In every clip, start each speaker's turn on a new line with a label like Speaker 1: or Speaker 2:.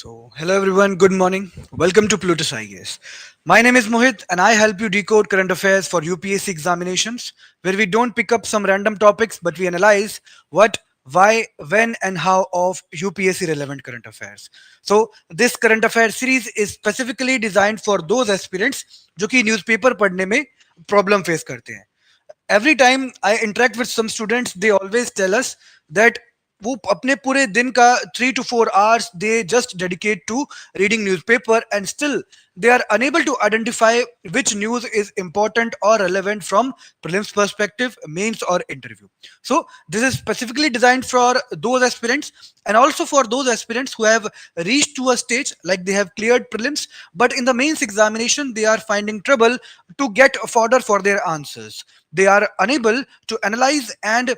Speaker 1: Hello everyone, good morning. Welcome to Plutus IAS. My name is Mohit and I help you decode current affairs for UPSC examinations, where we don't pick up some random topics but we analyze what, why, when, and how of UPSC relevant current affairs. So, this current affairs series is specifically designed for those aspirants जो कि newspaper पढ़ने में problem face करते हैं. Every time I interact with some students, they always tell us that वो अपने पूरे दिन का 3 to 4 hours they just dedicate to reading newspaper and still they are unable to identify which news is important or relevant from prelims perspective, mains or interview. So this is specifically designed for those aspirants and also for those aspirants who have reached to a stage like they have cleared prelims but in the mains examination they are finding trouble to get fodder for their answers. They are unable to analyze and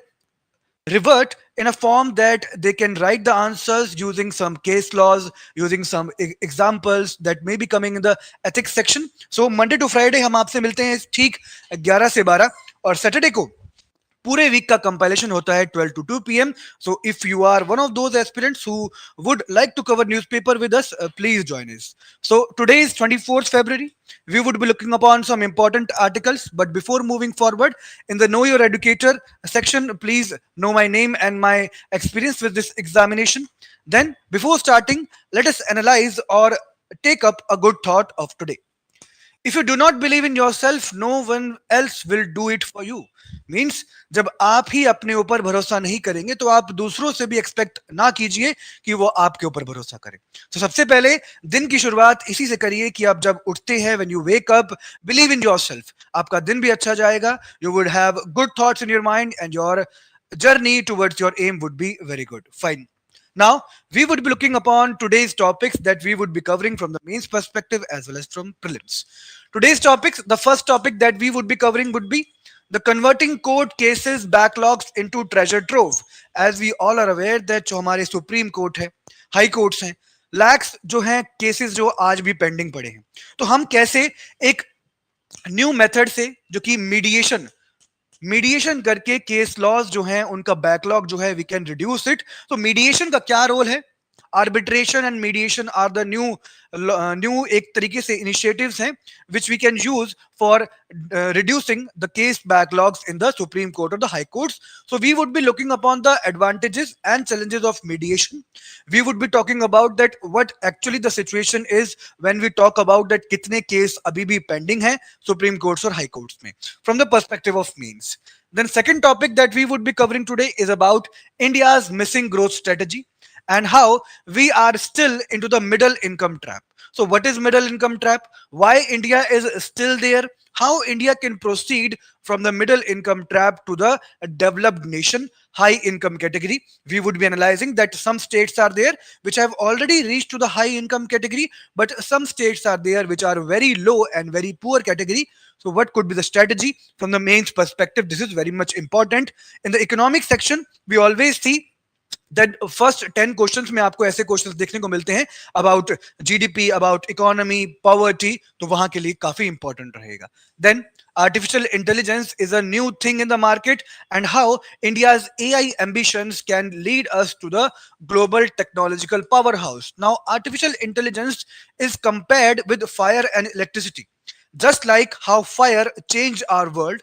Speaker 1: revert in a form that they can write the answers using some case laws, using some examples that may be coming in the ethics section. So Monday to Friday हम आपसे मिलते हैं ठीक 11 से 12 और Saturday को पूरे week का कंपाइलेशन होता है 12 to 2 p.m. So if you are one of those aspirants who would like to cover newspaper with us, please join us. So today is 24th February. We would be looking upon some important articles, but before moving forward, in the Know Your Educator section, please know my name and my experience with this examination. Then, before starting, let us analyze or take up a good thought of today. If you do not believe in yourself, no one else will do it for you. Means जब आप ही अपने ऊपर भरोसा नहीं करेंगे तो आप दूसरों से भी एक्सपेक्ट ना कीजिए कि वो आपके ऊपर भरोसा करें. तो सबसे पहले दिन की शुरुआत इसी से करिए कि आप जब उठते हैं, when you wake up, believe in yourself. आपका दिन भी अच्छा जाएगा. You would have good thoughts in your mind and your journey towards your aim would be very good. Fine. Now, we would be looking upon today's topics that we would be covering from the mains perspective as well as from prelims. Today's topics, the first topic that we would be covering would be the converting court cases backlogs into treasure trove. As we all are aware that जो हमारे supreme court है, high courts हैं, लैक्स जो हैं cases जो आज भी pending पड़े हैं. तो हम कैसे एक न्यू मेथड से जो कि मीडिएशन करके केस लॉज जो हैं उनका बैकलॉग जो है वी कैन रिड्यूस इट. तो मीडिएशन का क्या रोल है? Arbitration and mediation are the new एक तरीके से इनिशिएटिव्स हैं which we can use for reducing the case backlogs in the Supreme Court or the High Courts. So we would be looking upon the advantages and challenges of mediation. We would be talking about that what actually the situation is when we talk about that कितने case अभी भी pending हैं Supreme Courts और High Courts में from the perspective of means. Then second topic that we would be covering today is about India's missing growth strategy and how we are still into the middle income trap. So what is middle income trap? Why India is still there? How India can proceed from the middle income trap to the developed nation high income category. We would be analyzing that some states are there which have already reached to the high income category, but some states are there which are very low and very poor category. So what could be the strategy from the mains perspective? This is very much important. In the economic section, we always see that first 10 questions में आपको ऐसे questions देखने को मिलते हैं about GDP, about economy, poverty. तो वहां के लिए काफी इंपॉर्टेंट रहेगा. Then artificial intelligence is a new thing in the market and how India's AI ambitions can lead us to the global technological powerhouse. Now artificial intelligence is compared with fire and electricity. Just like how fire changed our world,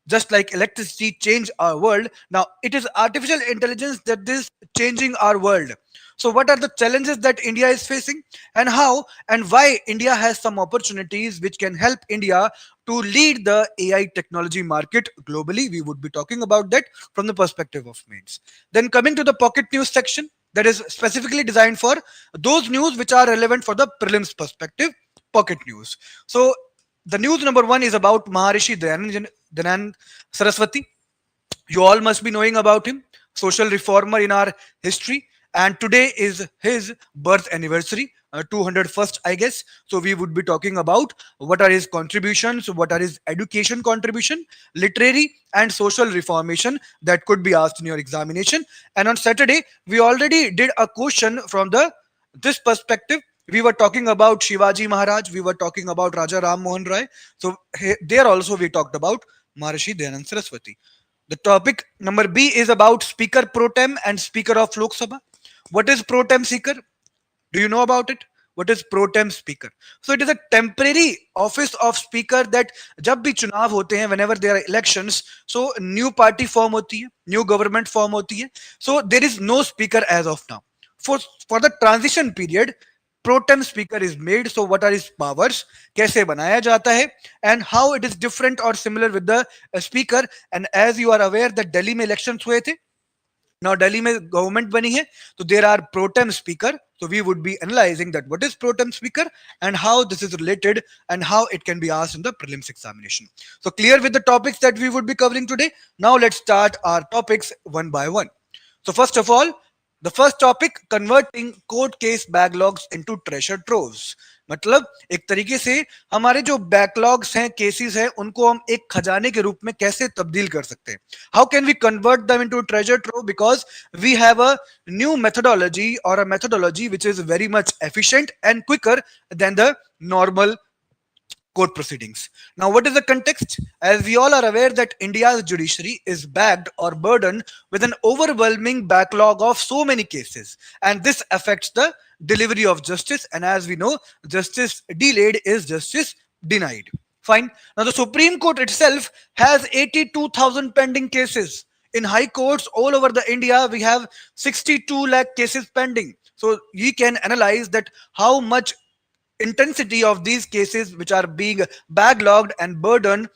Speaker 1: just like electricity changed our world, now it is artificial intelligence that is changing our world. So what are the challenges that India is facing and how and why India has some opportunities which can help India to lead the AI technology market globally? We would be talking about that from the perspective of mains. Then coming to the pocket news section, that is specifically designed for those news which are relevant for the prelims perspective, pocket news. So the news number one is about Maharishi Dayanand Saraswati. You all must be knowing about him, social reformer in our history, and today is his birth anniversary, 201st, I guess. So we would be talking about what are his contributions, what are his education contribution, literary and social reformation that could be asked in your examination. And on Saturday, we already did a question from the this perspective. We were talking about Shivaji Maharaj, we were talking about Raja Ram Mohan Rai. So there also we talked about Maharishi Dayanand Saraswati. The topic number B is about Speaker Pro Tem and Speaker of Lok Sabha. What is Pro Tem Speaker? Do you know about it? What is pro tem speaker? So it is a temporary office of speaker that जब भी चुनाव होते हैं, whenever there are elections, so new party form होती है, new government form होती है, so there is no speaker as of now. For the transition period, pro tem speaker is made. So what are his powers, कैसे बनाया जाता है, and how it is different or similar with the speaker. And as you are aware that Delhi में elections हुए थे, now Delhi में government बनी है, so there are pro tem speaker. So we would be analyzing that what is pro tem speaker and how this is related and how it can be asked in the prelims examination. So clear with the topics that we would be covering today. Now let's start our topics one by one. So first of all, the first topic, converting court case backlogs into treasure troves. मतलब एक तरीके से हमारे जो backlogs हैं, cases हैं, उनको हम एक खजाने के रूप में कैसे तब्दील कर सकते हैं. How can we convert them into treasure trove? Because we have a new methodology or a methodology which is very much efficient and quicker than the normal court proceedings. Now, what is the context? As we all are aware that India's judiciary is backed or burdened with an overwhelming backlog of so many cases, and this affects the delivery of justice. And as we know, justice delayed is justice denied. Fine. Now, the Supreme Court itself has 82,000 pending cases. In high courts all over the India, we have 62 lakh cases pending. So we can analyze that how much intensity of these cases which are being backlogged and burdened.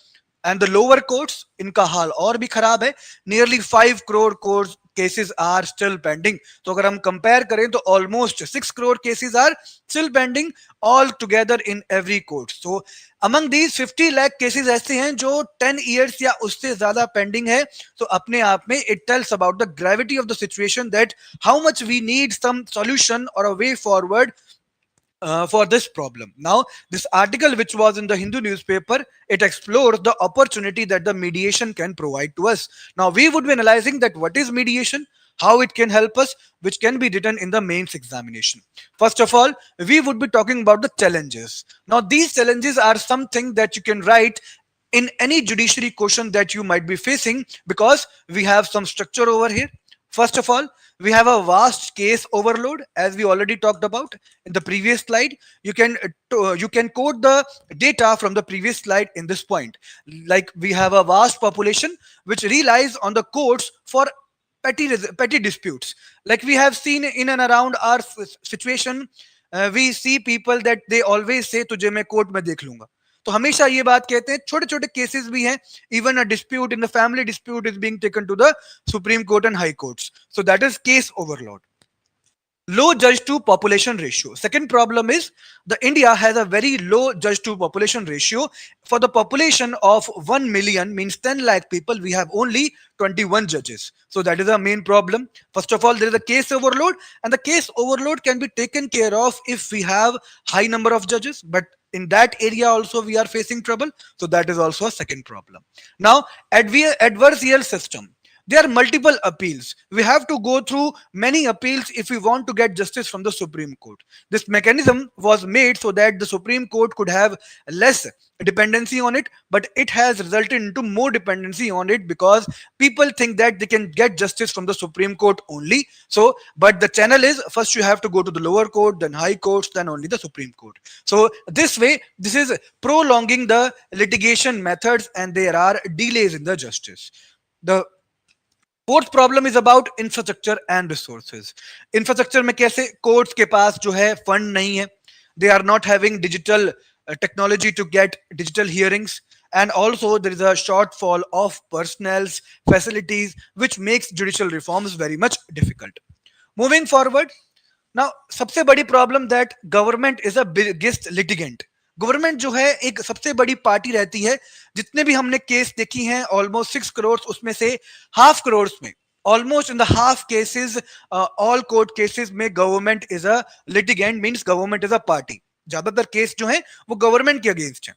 Speaker 1: And the lower courts, इनका हाल और भी खराब है. Nearly 5 crore courts cases are still pending. तो अगर हम compare करें तो almost 6 crore cases are still pending all together in every court. So among these 50 lakh cases ऐसे हैं जो 10 years या उससे ज्यादा pending है. So अपने आप में it tells about the gravity of the situation, that how much we need some solution or a way forward for this problem. Now, this article, which was in the Hindu newspaper, it explores the opportunity that the mediation can provide to us. Now, we would be analyzing that what is mediation, how it can help us, which can be written in the mains examination. First of all, we would be talking about the challenges. Now, these challenges are something that you can write in any judiciary question that you might be facing, because we have some structure over here. First of all, we have a vast case overload, as we already talked about in the previous slide. You can quote the data from the previous slide in this point. Like, we have a vast population which relies on the courts for petty disputes. Like we have seen in and around our situation, we see people that they always say, तुझे मैं court में देख लूंगा. तो हमेशा ये बात कहते हैं. छोटे छोटे केसेस भी हैं. Even a dispute in the family dispute is being taken to the Supreme Court and high courts. So that is case overload. Low judge to population ratio. Second problem is the India has a very low judge to population ratio. For the population of 1 million, means 10 lakh people, we have only 21 judges. So that is a main problem. First of all, there is a case overload, and the case overload can be taken care of if we have high number of judges. But in that area also we are facing trouble. So that is also a second problem. Now, adversarial system. There are multiple appeals. We have to go through many appeals if we want to get justice from the Supreme Court. This mechanism was made so that the Supreme Court could have less dependency on it, but it has resulted into more dependency on it, because people think that they can get justice from the Supreme Court only. So, but the channel is, first you have to go to the lower court, then high courts, then only the Supreme Court. So this way, this is prolonging the litigation methods, and there are delays in the justice. The fourth problem is about infrastructure and resources. Infrastructure में कैसे, courts के पास जो है fund नहीं है. They are not having digital technology to get digital hearings, and also there is a shortfall of personnels, facilities, which makes judicial reforms very much difficult. Moving forward, now सबसे बड़ी problem that government is a biggest litigant. Government जो है एक सबसे बड़ी party रहती है. जितने भी हमने केस देखी हैं, ऑलमोस्ट 6 करोड़, उसमें से हाफ करोड़ में, almost in the half cases, all court cases में government is a litigant, means government is a party. ज्यादातर केस जो है वो गवर्नमेंट के अगेंस्ट है.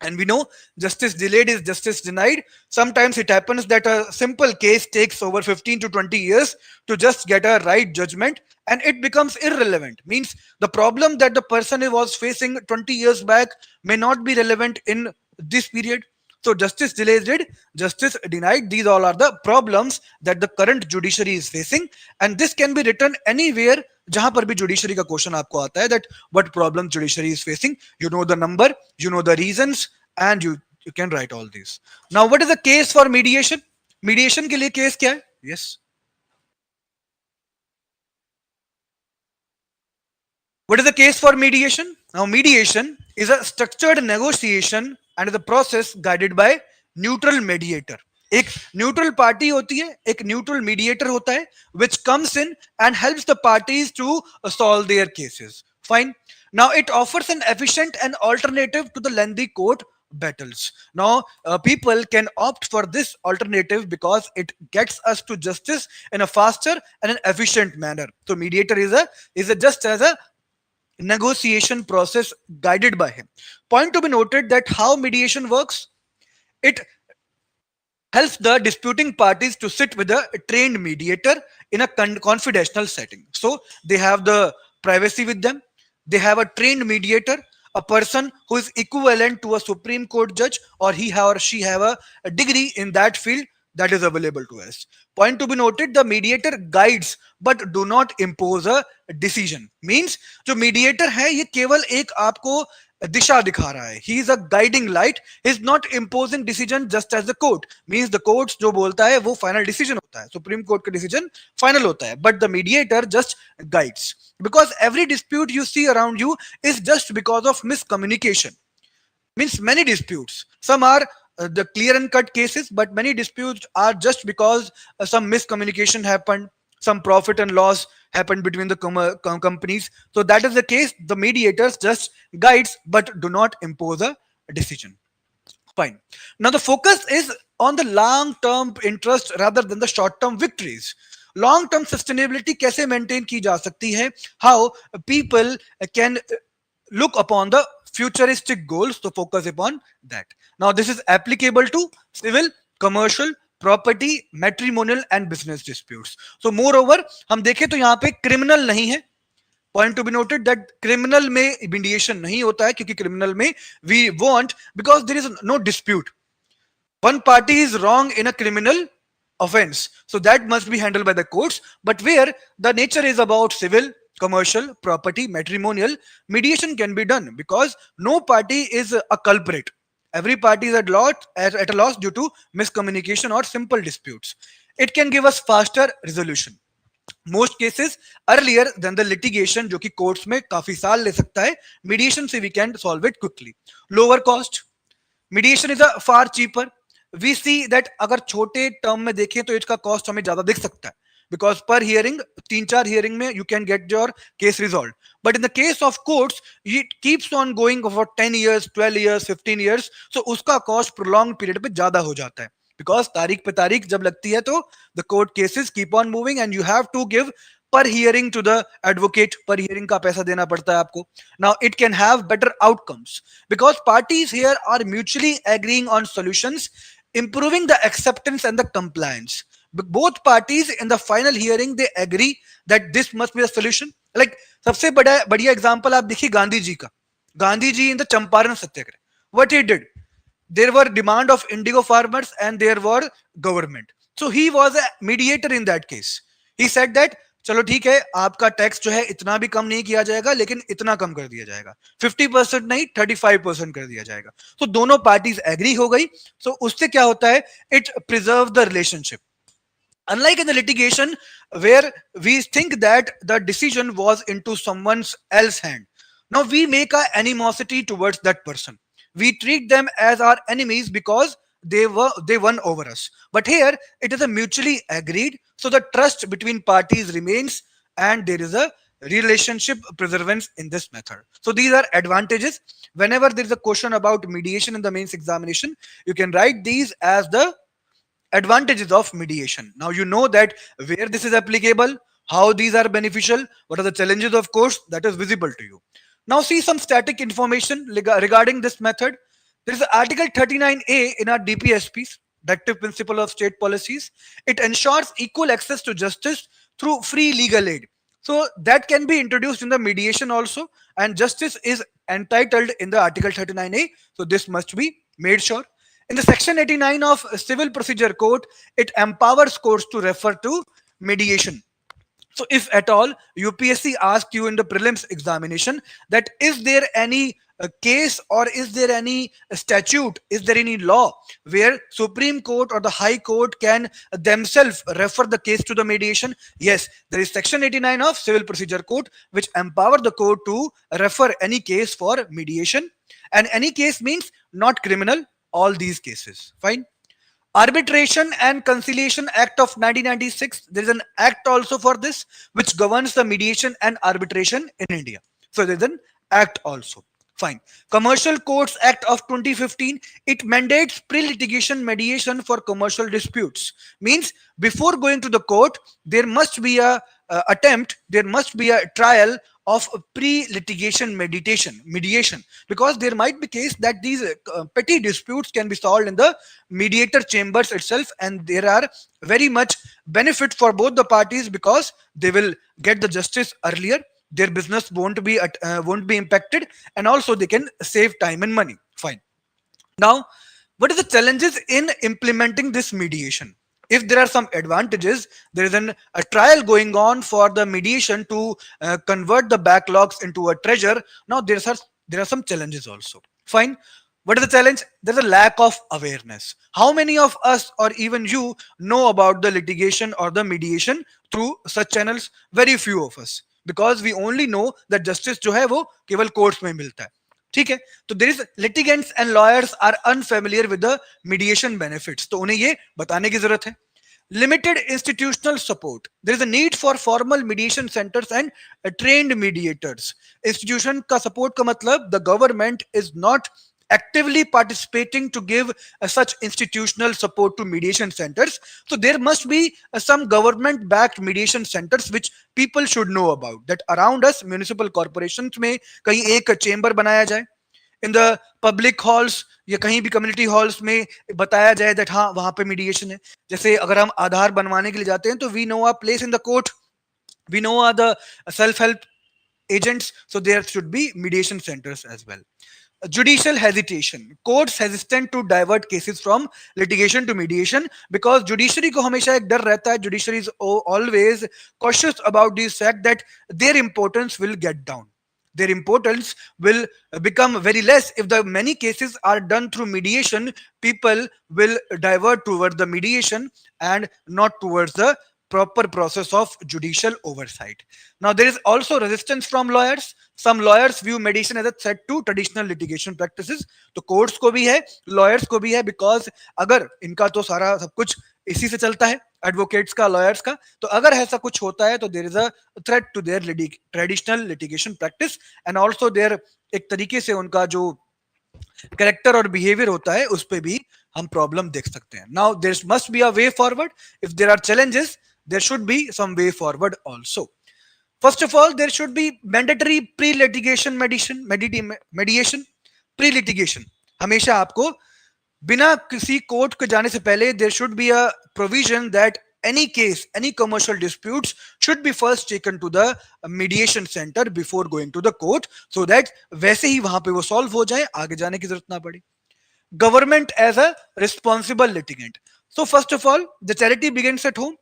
Speaker 1: And we know justice delayed is justice denied. Sometimes it happens that a simple case takes over 15 to 20 years to just get a right judgment, and it becomes irrelevant. Means the problem that the person was facing 20 years back may not be relevant in this period. So justice delays did, justice denied. These all are the problems that the current judiciary is facing, and this can be written anywhere जहां पर भी judiciary का question आपको आता है, that what problem judiciary is facing, you know the number, you know the reasons, and you can write all these. Now what is the case for mediation? Mediation के लिए case क्या है? Yes. What is the case for mediation? Now, mediation is a structured negotiation and is a process guided by neutral mediator. एक neutral party होती है, एक neutral mediator होता है, which comes in and helps the parties to solve their cases. Fine. Now it offers an efficient and alternative to the lengthy court battles. Now people can opt for this alternative because it gets us to justice in a faster and an efficient manner. So mediator is a just as a negotiation process guided by him. Point to be noted that how mediation works. It helps the disputing parties to sit with a trained mediator in a confidential setting. So they have the privacy with them. They have a trained mediator, a person who is equivalent to a Supreme Court judge, or he or she have a degree in that field that is available to us. Point to be noted, the mediator guides but do not impose a decision. Means जो mediator है ये केवल एक आपको दिशा दिखा रहा है. He is a guiding light. He is not imposing decision just as the court. Means the court जो बोलता है वो final decision होता है. Supreme Court का decision final होता है. But the mediator just guides. Because every dispute you see around you is just because of miscommunication. Means many disputes. Some are the clear and cut cases, but many disputes are just because some miscommunication happened, some profit and loss happened between the companies. So that is the case. The mediators just guides but do not impose a decision. Fine. Now the focus is on the long-term interest rather than the short-term victories. Long-term sustainability कैसे maintain की जा सकती है? How people can look upon the futuristic goals to focus upon that. Now this is applicable to civil, commercial, property, matrimonial and business disputes. So moreover हम देखें तो यहाँ पे criminal नहीं है. Point to be noted that criminal में mediation नहीं होता है क्योंकि criminal में we want, because there is no dispute. One party is wrong in a criminal offense, so that must be handled by the courts. But where the nature is about civil, commercial, property, matrimonial, mediation can be done because no party is a culprit. Every party is at a loss due to miscommunication or simple disputes. It can give us faster resolution. Most cases earlier than the litigation जो कि courts में काफी साल ले सकता है, mediation से we can solve it quickly. Lower cost. Mediation is a far cheaper. We see that अगर छोटे टर्म में देखें तो इसका कॉस्ट हमें ज्यादा दिख सकता है, because per hearing 3-4 hearing में you can get your case resolved. But in the case of courts it keeps on going for 10 years, 12 years, 15 years. So उसका cost prolonged period पे ज्यादा हो जाता है, because तारीख पे तारीख जब लगती है तो the court cases keep on moving and you have to give per hearing to the advocate. Per hearing का पैसा देना पड़ता है आपको. Now it can have better outcomes because parties here are mutually agreeing on solutions, improving the acceptance and the compliance. Both parties in the final hearing they agree that this must be the solution. Like सबसे बढ़िया example आप देखिए गांधी जी का. Gandhi ji in the Champaran Satyagraha, what he did, there were demand of indigo farmers and there were government. So he was a mediator in that case. He said that चलो ठीक है आपका tax जो है इतना भी कम नहीं किया जाएगा लेकिन इतना कम कर दिया जाएगा, 50% नहीं 35% कर दिया जाएगा. तो दोनों पार्टीज एग्री हो गई. सो उससे क्या होता है, it preserve the relationship. Unlike in the litigation where we think that the decision was into someone's else hand, now we make a animosity towards that person. We treat them as our enemies because they won over us. But here it is a mutually agreed, so the trust between parties remains and there is a relationship preservance in this method. So these are advantages. Whenever there is a question about mediation in the mains examination, you can write these as the advantages of mediation. Now you know that where this is applicable, how these are beneficial, what are the challenges, of course, that is visible to you. Now see some static information regarding this method. There is Article 39A in our DPSPs, Directive Principle of State Policies. It ensures equal access to justice through free legal aid. So that can be introduced in the mediation also, and justice is entitled in the Article 39A. So this must be made sure. In the section 89 of Civil Procedure Code, it empowers courts to refer to mediation. So if at all UPSC asked you in the prelims examination that is there any case or is there any statute, is there any law where Supreme Court or the High Court can themselves refer the case to the mediation? Yes, there is section 89 of Civil Procedure Code which empower the court to refer any case for mediation, and any case means not criminal, all these cases. Fine. Arbitration and Conciliation Act of 1996. There is an act also for this which governs the mediation and arbitration in India. So there is an act also. Fine. Commercial Courts Act of 2015. It mandates pre-litigation mediation for commercial disputes. Means before going to the court, there must be a attempt. There must be a trial of pre-litigation mediation, because there might be case that these petty disputes can be solved in the mediator chambers itself, and there are very much benefit for both the parties because they will get the justice earlier, their business won't be impacted, and also they can save time and money. Fine. Now, what is the challenges in implementing this mediation? If there are some advantages, there is a trial going on for the mediation to convert the backlogs into a treasure. Now there are some challenges also. Fine. What is the challenge? There's a lack of awareness. How many of us or even you know about the litigation or the mediation through such channels? Very few of us, because we only know that justice जो है वो केवल courts में मिलता है. ठीक है, तो there is litigants and lawyers are unfamiliar with the mediation benefits, तो उन्हें ये बताने की जरूरत है. Limited institutional support. There is a need for formal mediation centers and trained mediators. Institution का support का मतलब the government is not actively participating to give such institutional support to mediation centers. So there must be some government backed mediation centers which people should know about. That around us municipal corporations में कहीं एक chamber बनाया जाए, in the public halls या कहीं भी community halls में बताया जाए दैट हाँ वहां पे मीडिएशन है. जैसे अगर हम आधार बनवाने के लिए जाते हैं तो we know a place in the court, we know a the self help agents, so there should be mediation centers as well. Judicial hesitation. Courts hesitant to divert cases from litigation to mediation because judiciary को हमेशा एक डर रहता है. Judiciary is always cautious about the fact that their importance will get down. Their importance will become very less if the many cases are done through mediation. People will divert towards the mediation and not towards the proper process of judicial oversight. Now there is also resistance from lawyers. Some lawyers view mediation as a threat to traditional litigation practices. तो courts को भी है, lawyers को भी है, because अगर इनका तो सारा सब कुछ इसी से चलता है, advocates का, lawyers का, तो अगर ऐसा कुछ होता है तो there is a threat to their traditional litigation practice, and also their एक तरीके से उनका जो कैरेक्टर और बिहेवियर होता है उस पे भी हम प्रॉब्लम देख सकते हैं. Now there must be a way forward. If there are challenges, there should be some way forward also. First of all, there should be mandatory pre-litigation mediation. Pre-litigation हमेशा आपको बिना किसी कोर्ट के जाने से पहले there should be a provision that any case, any commercial disputes should be first taken to the mediation center before going to the court, so that वैसे ही वहां पे वो solve हो जाए, आगे जाने की जरूरत ना पड़े. Government as a responsible litigant. So first of all, the charity begins at home.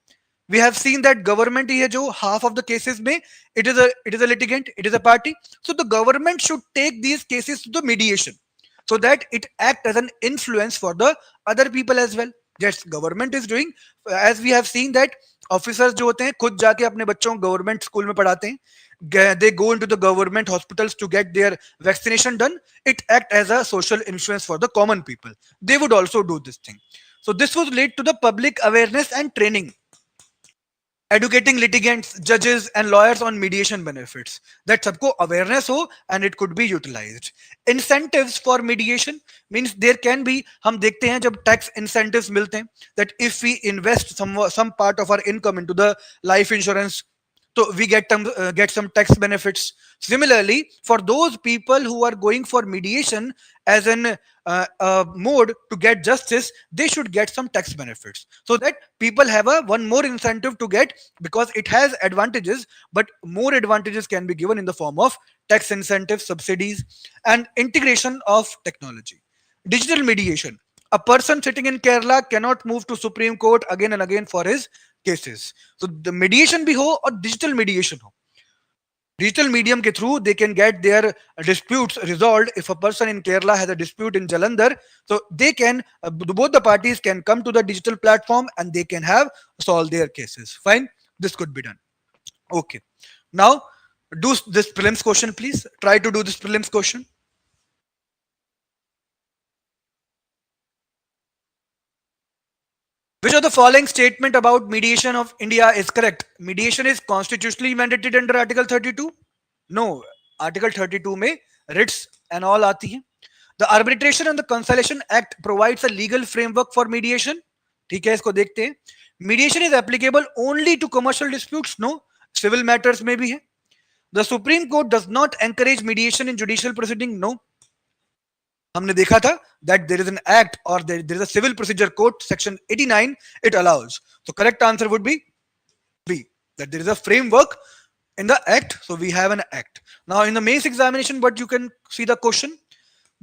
Speaker 1: We have seen that government ही है जो half of the cases में it is a litigant, it is a party. So the government should take these cases to the mediation so that it act as an influence for the other people as well. Yes, government is doing, as we have seen that officers जो होते हैं खुद जाके अपने बच्चों को government school में पढ़ाते हैं. They go into the government hospitals to get their vaccination done. It act as a social influence for the common people. They would also do this thing. So this would lead to the public awareness and training, educating litigants, judges and lawyers on mediation benefits, that सबको awareness हो and it could be utilized. Incentives for mediation means there can be, हम देखते हैं जब tax incentives मिलते हैं, that if we invest some part of our income into the life insurance, so we get some tax benefits. Similarly, for those people who are going for mediation as an mode to get justice, they should get some tax benefits, so that people have one more incentive to get, because it has advantages, but more advantages can be given in the form of tax incentives, subsidies, and integration of technology. Digital mediation. A person sitting in Kerala cannot move to Supreme Court again and again for his cases. So the mediation भी हो और digital mediation हो, digital medium ke through they can get their disputes resolved. If a person in Kerala has a dispute in Jalandhar, so they can both the parties can come to the digital platform and they can have solve their cases. Fine, this could be done. Okay, now do this prelims question, please. Try to do this prelims question. Which of the following statement about mediation of India is correct? Mediation is constitutionally mandated under Article 32. No, Article 32 में writs and all आती हैं. The Arbitration and the Conciliation Act provides a legal framework for mediation. ठीक है, इसको देखते हैं. Mediation is applicable only to commercial disputes. No, civil matters में भी है. The Supreme Court does not encourage mediation in judicial proceeding. No. हमने देखा था that there is an act or there is a civil procedure code section 89 it allows. So correct answer would be B, that there is a framework in the act. So we have an act. Now in the mains examination, but you can see the question.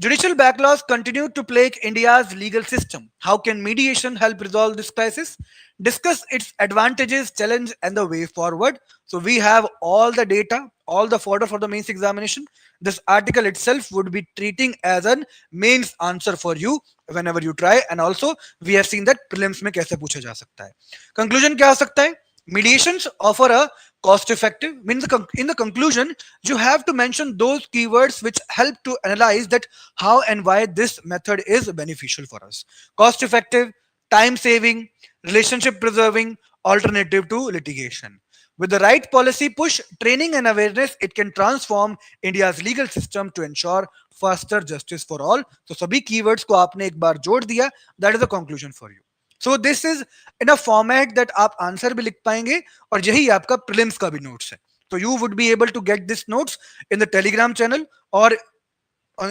Speaker 1: Judicial backlogs continue to plague India's legal system. How can mediation help resolve this crisis? Discuss its advantages, challenge, and the way forward. So we have all the data, all the fodder for the mains examination. This article itself would be treating as a mains answer for you whenever you try. And also we have seen that prelims में कैसे पूछा जा सकता है. Conclusion क्या हो सकता है? Mediations offer a cost effective, means in the conclusion you have to mention those keywords which help to analyze that how and why this method is beneficial for us. Cost effective, time saving, relationship preserving, alternative to litigation. With the right policy push, training and awareness, it can transform India's legal system to ensure faster justice for all. So सभी keywords को आपने एक बार जोड़ दिया. That is the conclusion for you. So this is in a format that आप answer भी लिख पाएंगे और यही आपका प्रीलिम्स का भी नोट्स है. So you would be able to get this notes in the Telegram channel or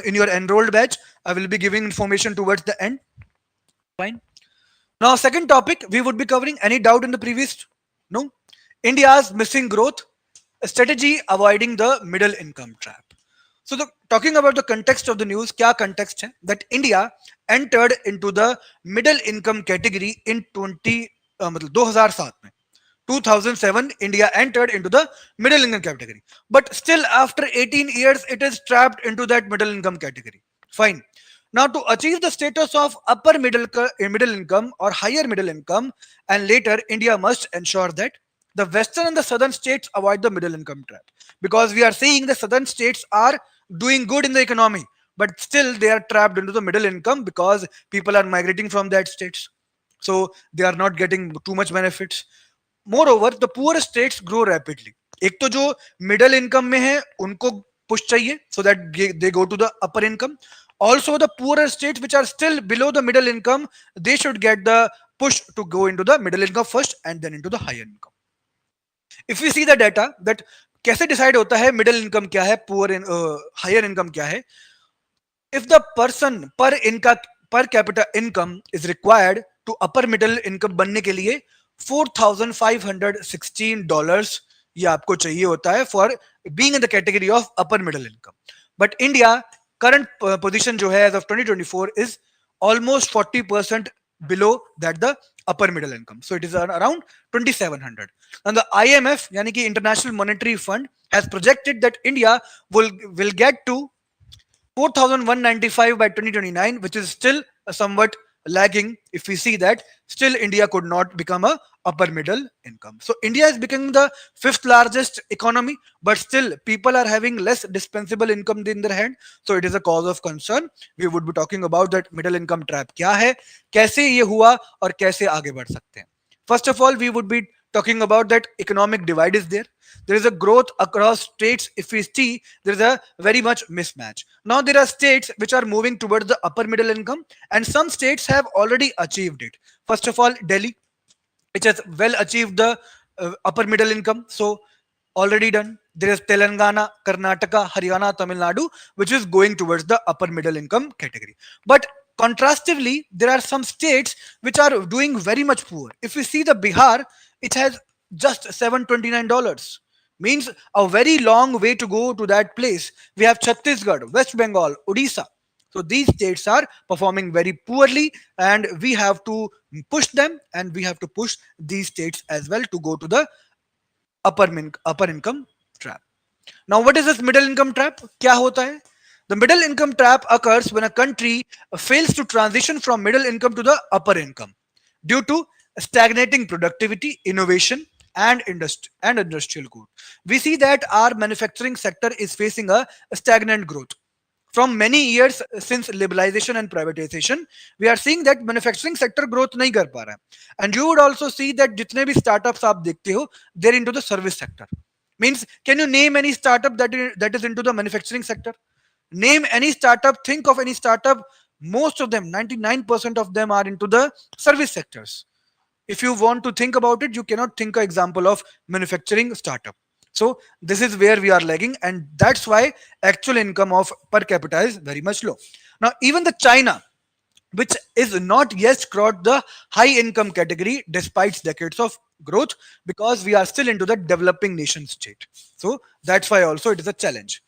Speaker 1: in your enrolled batch. I will be giving information towards the end. Fine. Now second topic we would be covering. Any doubt in the previous? No. India's missing growth, a strategy avoiding the middle income trap. So talking about the context of the news, क्या context है? That India entered into the middle income category in 2007 में. 2007 India entered into the middle income category, but still after 18 years it is trapped into that middle income category. Fine. Now to achieve the status of upper middle income or higher middle income, and later India must ensure that the western and the southern states avoid the middle income trap, because we are seeing the southern states are doing good in the economy, but still they are trapped into the middle income because people are migrating from that states, so they are not getting too much benefits. Moreover, the poor states grow rapidly. एक तो जो middle income में है उनको push चाहिए so that they go to the upper income. Also the poorer states which are still below the middle income, they should get the push to go into the middle income first and then into the higher income. If we see the data that कैसे decide होता है middle income क्या है, poor higher income क्या है. If the person per capita income is required to upper middle income बनने के लिए $4,516 ये आपको चाहिए होता है for being in the category of upper middle income. But India current position जो है as of 2024 is almost 40% below that the upper middle income. So it is around 2,700. And the IMF, यानी कि International Monetary Fund, has projected that India will get to 4,195 by 2029, which is still somewhat lagging. If we see that still India could not become a upper middle income. So India is becoming the fifth largest economy, but still people are having less dispensable income in their hand. So it is a cause of concern. We would be talking about that middle income trap क्या है, कैसे ये हुआ और कैसे आगे बढ़ सकते हैं. First of all, we would be talking about that economic divide is there. There is a growth across states. If we see, there is a very much mismatch. Now there are states which are moving towards the upper middle income, and some states have already achieved it. First of all, Delhi, which has well achieved the upper middle income, so already done. There is Telangana, Karnataka, Haryana, Tamil Nadu, which is going towards the upper middle income category. But contrastively, there are some states which are doing very much poor. If we see the Bihar, it has just $729. Means a very long way to go to that place. We have Chhattisgarh, West Bengal, Odisha. So these states are performing very poorly, and we have to push them, and we have to push these states as well to go to the upper income trap. Now, what is this middle income trap? क्या होता है? The middle income trap occurs when a country fails to transition from middle income to the upper income due to stagnating productivity, innovation, and industrial growth. We see that our manufacturing sector is facing a stagnant growth. From many years since liberalization and privatization, we are seeing that manufacturing sector growth नहीं कर पा रहा है. And you would also see that जितने भी startups आप देखते हो, they're into the service sector. Means, can you name any startup that is into the manufacturing sector? Name any startup, think of any startup. Most of them, 99% of them are into the service sectors. If you want to think about it, you cannot think an example of manufacturing startup. So this is where we are lagging, and that's why actual income of per capita is very much low. Now, even the China, which is not yet crossed the high income category despite decades of growth, because we are still into the developing nation state. So that's why also it is a challenge.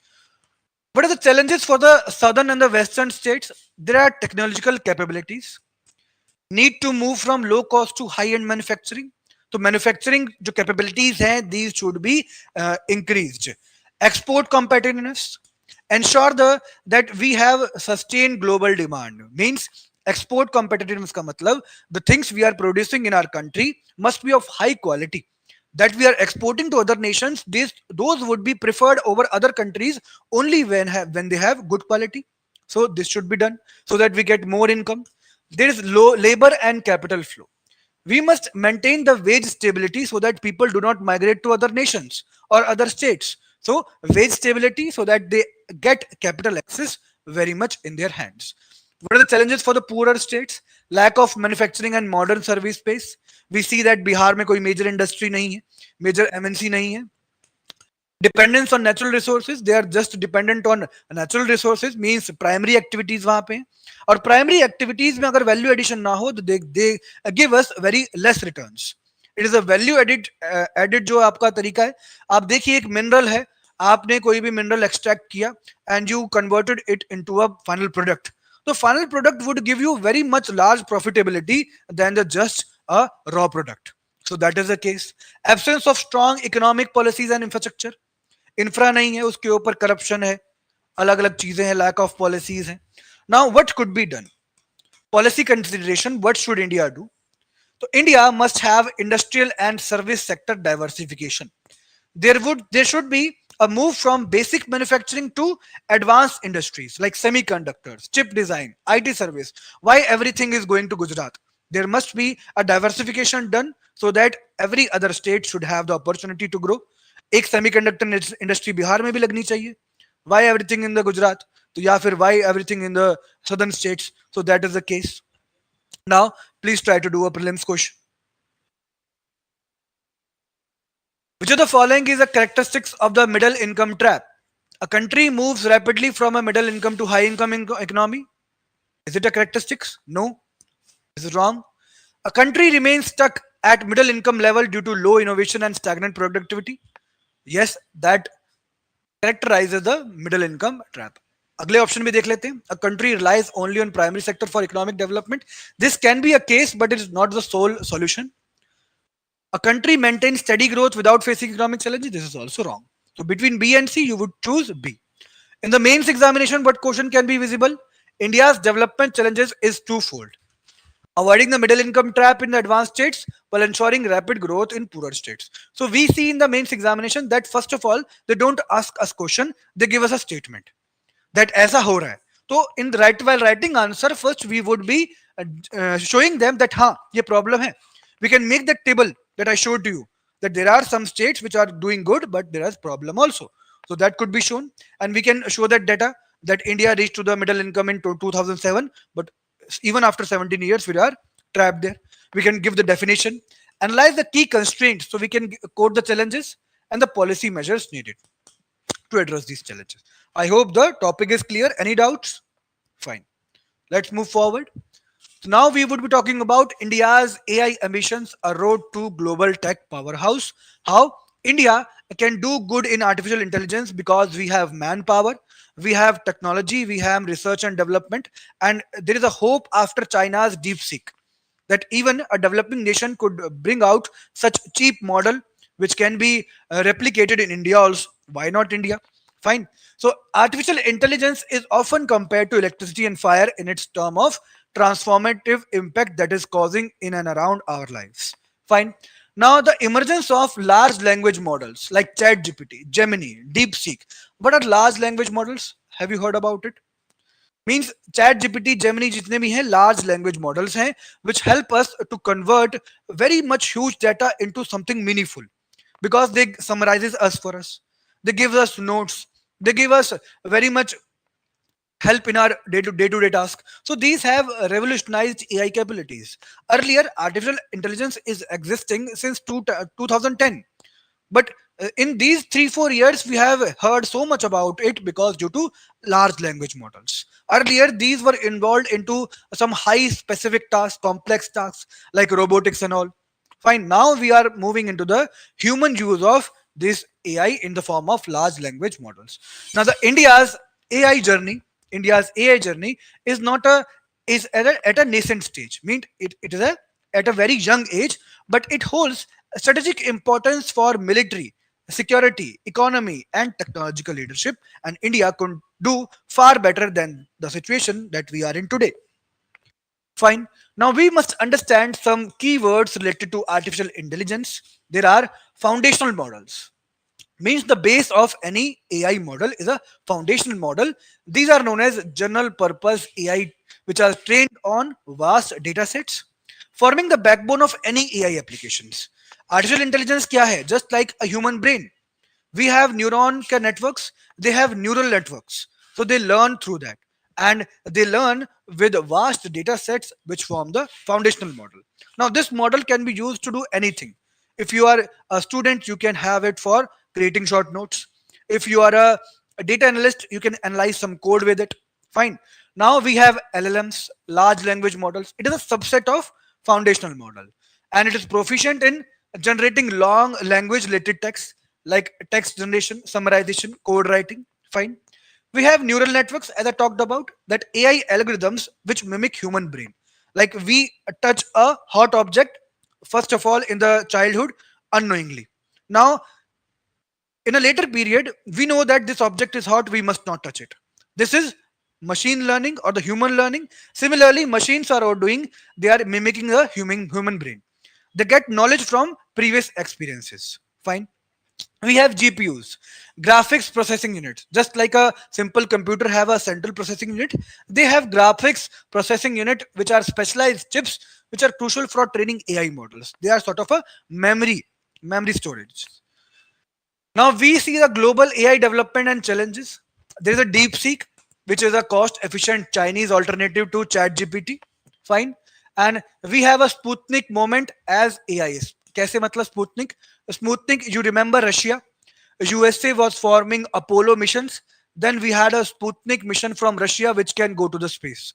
Speaker 1: What are the challenges for the southern and the western states? There are technological capabilities, need to move from low cost to high end manufacturing. तो manufacturing जो capabilities हैं these should be increased. Export competitiveness, ensure that we have sustained global demand. Means export competitiveness का मतलब the things we are producing in our country must be of high quality, that we are exporting to other nations. Those would be preferred over other countries only when they have good quality. So this should be done so that we get more income. There is low labor and capital flow. We must maintain the wage stability so that people do not migrate to other nations or other states. So wage stability so that they get capital access very much in their hands. What are the challenges for the poorer states? Lack of manufacturing and modern service space. We see that Bihar में कोई major industry नहीं है, major MNC नहीं है. Dependence on natural resources, they are just dependent on natural resources, means primary activities वहां पे हैं. और primary activities में अगर value addition ना हो तो they give us very less returns. It is a value added जो आपका तरीका है. आप देखिए एक mineral है, आपने कोई भी mineral extract किया and you converted it into a final product. The final product would give you very much large profitability than the just a raw product. So that is the case. Absence of strong economic policies and infrastructure. Infra नहीं है, उसके ऊपर corruption है, अलग अलग चीजें हैं, lack of policies हैं. Now what could be done? Policy consideration, what should India do? तो India must have industrial and service sector diversification. there should be a move from basic manufacturing to advanced industries like semiconductors, chip design, IT service. Why everything is going to Gujarat? There must be a diversification done so that every other state should have the opportunity to grow. एक semiconductor industry Bihar में भी लगनी चाहिए. Why everything in the Gujarat? तो या फिर why everything in the southern states? So that is the case. Now please try to do a prelims question. Which of the following is the characteristics of the middle income trap? A country moves rapidly from a middle income to high income economy. Is it a characteristics? No. This is wrong. A country remains stuck at middle income level due to low innovation and stagnant productivity. Yes, that characterizes the middle income trap. अगले option भी देख लेते हैं. A country relies only on primary sector for economic development. This can be a case, but it is not the sole solution. A country maintains steady growth without facing economic challenges. This is also wrong. So between B and C, you would choose B. In the mains examination, what question can be visible? India's development challenges is twofold. Avoiding the middle income trap in the advanced states while ensuring rapid growth in poorer states. So we see in the mains examination that first of all, they don't ask us question, they give us a statement that ऐसा हो रहा है. So in the while writing answer, first we would be showing them that हाँ ये problem है. We can make that table that I showed to you, that there are some states which are doing good, but there is problem also. So that could be shown, and we can show that data that India reached to the middle income in 2007, but even after 17 years we are trapped there. We can give the definition, analyze the key constraints, so we can quote the challenges and the policy measures needed to address these challenges. I hope the topic is clear. Any doubts? Fine. Let's move forward. So now we would be talking about India's AI ambitions, a road to global tech powerhouse. How India can do good in artificial intelligence because we have manpower, we have technology, we have research and development, and there is a hope after China's DeepSeek that even a developing nation could bring out such cheap model which can be replicated in India also. Why not India? Fine. So artificial intelligence is often compared to electricity and fire in its term of transformative impact that is causing in and around our lives. Fine. Now the emergence of large language models like ChatGPT, Gemini, DeepSeek. What are large language models? Have you heard about it? Means chat gpt gemini जितने भी हैं large language models हैं which help us to convert very much huge data into something meaningful because they summarizes us for us, they give us notes, they give us very much help in our day-to-day task. So these have revolutionized AI capabilities. Earlier artificial intelligence is existing since 2010, but in these 3 4 years we have heard so much about it because due to large language models. Earlier these were involved into some high specific tasks, complex tasks like robotics and all. Fine, now we are moving into the human use of this AI in the form of large language models. Now the India's AI journey is not a is at a nascent stage. Mean it is at a very young age, but it holds strategic importance for military, security, economy, and technological leadership. And India could do far better than the situation that we are in today. Fine. Now we must understand some keywords related to artificial intelligence. There are foundational models. Means the base of any AI model is a foundational model. These are known as general purpose AI, which are trained on vast data sets, forming the backbone of any AI applications. Artificial intelligence क्या है? Just like a human brain. We have neuron networks, they have neural networks. So they learn through that. And they learn with vast data sets which form the foundational model. Now, this model can be used to do anything. If you are a student, you can have it for creating short notes. If you are a data analyst, you can analyze some code with it. Fine. Now we have LLMs, large language models. It is a subset of foundational model, and it is proficient in generating long language related text like text generation, summarization, code writing. Fine. We have neural networks, as I talked about, that AI algorithms which mimic human brain. Like we touch a hot object, first of all, in the childhood, unknowingly. Now, in a later period, we know that this object is hot, we must not touch it. This is machine learning or the human learning. Similarly, machines are doing, they are mimicking a human brain. They get knowledge from previous experiences. Fine. We have GPUs, graphics processing units. Just like a simple computer have a central processing unit, they have graphics processing unit which are specialized chips which are crucial for training AI models. They are sort of a memory storage. Now we see the global AI development and challenges. There is a DeepSeek, which is a cost-efficient Chinese alternative to ChatGPT. Fine, and we have a Sputnik moment as AI is. कैसे मतलब Sputnik? Sputnik, you remember Russia? USA was forming Apollo missions. Then we had a Sputnik mission from Russia which can go to the space.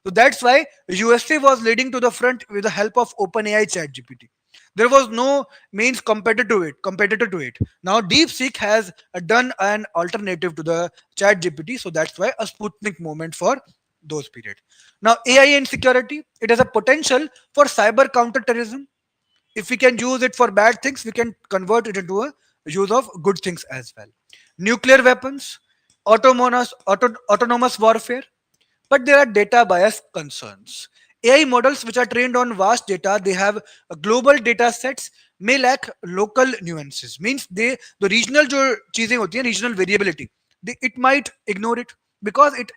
Speaker 1: So that's why USA was leading to the front with the help of OpenAI ChatGPT. There was no means competitor to it. Now DeepSeek has done an alternative to the ChatGPT, so that's why a Sputnik moment for those period. Now AI and security, it has a potential for cyber counterterrorism. If we can use it for bad things, we can convert it into a use of good things as well. Nuclear weapons, autonomous warfare, but there are data bias concerns. AI models which are trained on vast data, they have global data sets may lack local nuances. Means they the regional जो चीजें होती हैं regional variability, it might ignore it because it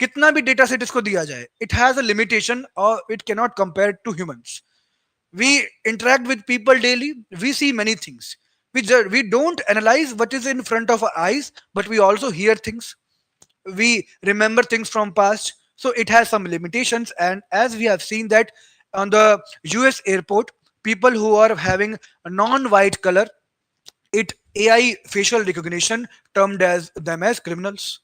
Speaker 1: कितना भी data set इसको दिया जाए, it has a limitation or it cannot compare to humans. We interact with people daily, we see many things. We don't analyze what is in front of our eyes, but we also hear things, we remember things from past, so it has some limitations. And as we have seen that on the US airport, people who are having a non-white color, it AI facial recognition termed as them as criminals.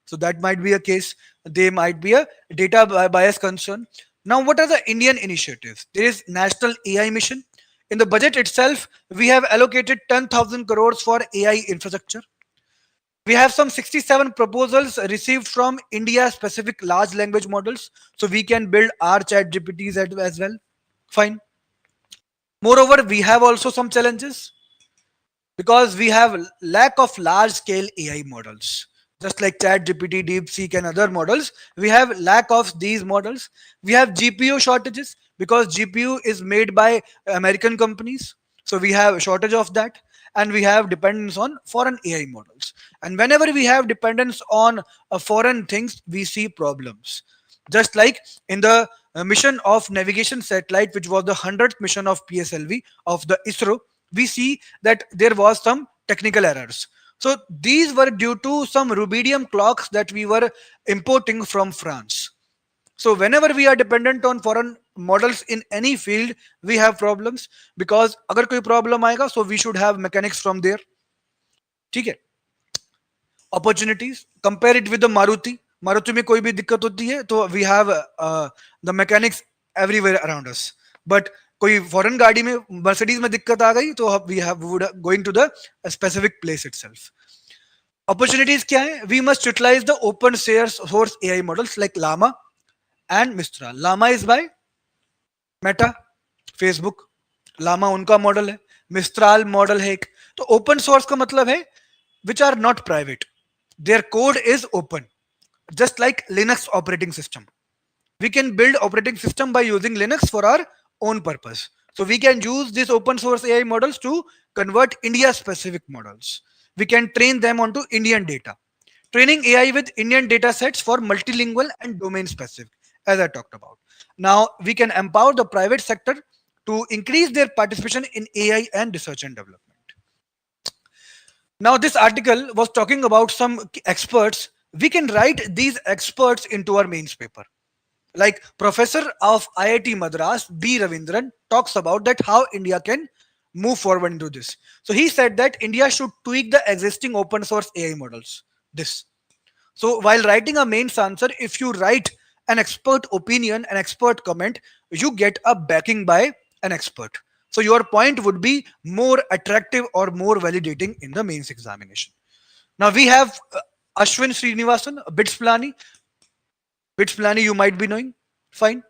Speaker 1: So that might be a case. They might be a data bias concern. Now, what are the Indian initiatives? There is National AI Mission. In the budget itself, we have allocated 10,000 crores for AI infrastructure. We have some 67 proposals received from India specific large language models. So we can build our chat GPTs as well. Fine. Moreover, we have also some challenges because we have lack of large scale AI models. Just like chat gpt, deepseek and other models, we have lack of these models. We have GPU shortages because GPU is made by American companies, so we have a shortage of that. And we have dependence on foreign AI models, and whenever we have dependence on foreign things, we see problems. Just like in the mission of navigation satellite, which was the 100th mission of PSLV of the ISRO, we see that there was some technical errors. So these were due to some rubidium clocks that we were importing from France. So whenever we are dependent on foreign models in any field, we have problems, because अगर कोई problem आएगा, so we should have mechanics from there. ठीक है. Opportunities, compare it with the Maruti में कोई भी दिक्कत होती है तो we have the mechanics everywhere around us. But कोई फॉरेन गाड़ी में, मर्सिडीज में दिक्कत आ गई तो we would going to the specific place itself. Opportunities क्या है? We must utilize the open source AI models like Llama and Mistral. Llama is by Meta, Facebook. Llama उनका मॉडल है, Mistral मॉडल है एक. तो ओपन सोर्स का मतलब है which are not private. Their code is open, just like Linux operating system. We can build operating system by using Linux for our own purpose. So we can use these open source AI models to convert India specific models. We can train them onto Indian data. Training AI with Indian data sets for multilingual and domain specific, as I talked about. Now we can empower the private sector to increase their participation in AI and research and development. Now, this article was talking about some experts. We can write these experts into our mains paper. Like Professor of IIT Madras, B. Ravindran, talks about that how India can move forward into this. So he said that India should tweak the existing open source AI models. This. So while writing a mains answer, if you write an expert opinion, an expert comment, you get a backing by an expert. So your point would be more attractive or more validating in the mains examination. Now we have Ashwin Srinivasan, BITS Plani. BITS Plani you might be knowing. Fine.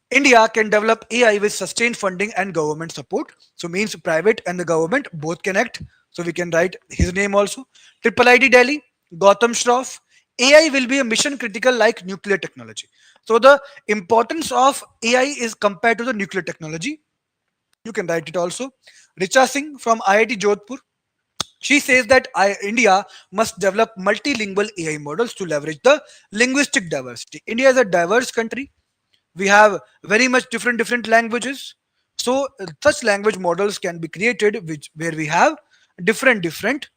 Speaker 1: India can develop AI with sustained funding and government support. So means private and the government both can act. So we can write his name also. Triple ID Delhi, Gautam Shroff. AI will be a mission critical like nuclear technology. So the importance of AI is compared to the nuclear technology. You can write it also. Richa Singh from IIT Jodhpur. She says that India must develop multilingual AI models to leverage the linguistic diversity. India is a diverse country. We have very much different languages. So such language models can be created where we have different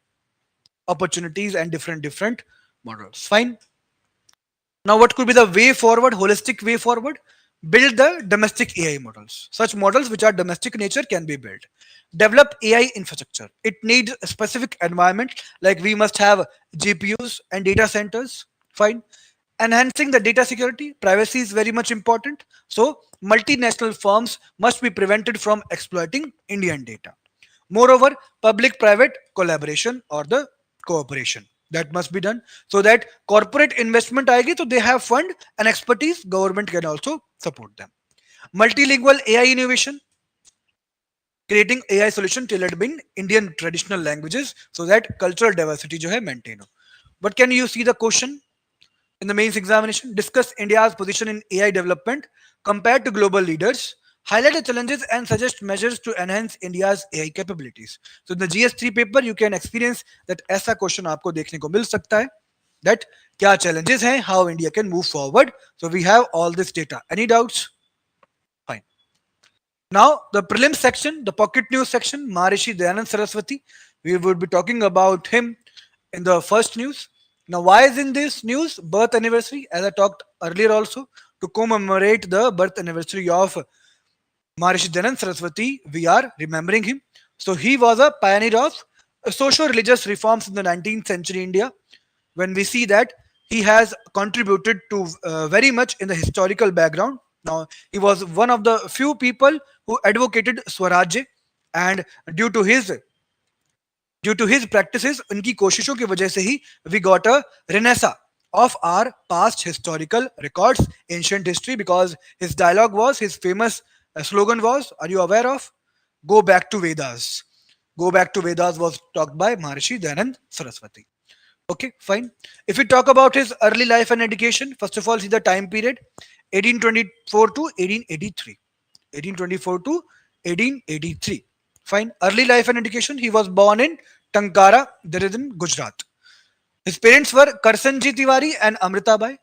Speaker 1: opportunities and different models. Fine. Now, what could be the way forward, holistic way forward? Build the domestic AI models. Such models which are domestic nature can be built. Develop AI infrastructure. It needs a specific environment, like we must have GPUs and data centers. Fine. Enhancing the data security, privacy is very much important. So, multinational firms must be prevented from exploiting Indian data. Moreover, public-private collaboration or the cooperation that must be done so that corporate investment aayegi, so they have fund and expertise. Government can also support them. Multilingual AI innovation, creating AI solution tailored in Indian traditional languages so that cultural diversity जो है maintain हो. But can you see the question in the mains examination? Discuss India's position in AI development compared to global leaders. Highlight the challenges and suggest measures to enhance India's AI capabilities. So in the GS3 paper, you can experience that ऐसा question आपको देखने को मिल सकता है. That क्या challenges हैं, how India can move forward. So we have all this data. Any doubts? Fine. Now the prelim section, the pocket news section, Maharishi Dayanand Saraswati. We would be talking about him in the first news. Now, why is in this news? Birth anniversary, as I talked earlier also, to commemorate the birth anniversary of Maharishi Dayanand Saraswati, we are remembering him. So he was a pioneer of socio-religious reforms in the 19th century India. When we see that he has contributed to very much in the historical background. Now, he was one of the few people who advocated Swarajya, and due to his due to his practices, उनकी कोशिशों की वजह से ही we got a renaissance of our past historical records, ancient history, because his dialogue was, his famous slogan was, are you aware of? Go back to Vedas. Go back to Vedas was talked by Maharishi Dayanand Saraswati. Okay, fine. If we talk about his early life and education, first of all, see the time period 1824 to 1883. 1824 to 1883. Fine. Early life and education, he was born in Tankara, that is in Gujarat. His parents were Karsanji Tiwari and Amrita Bai.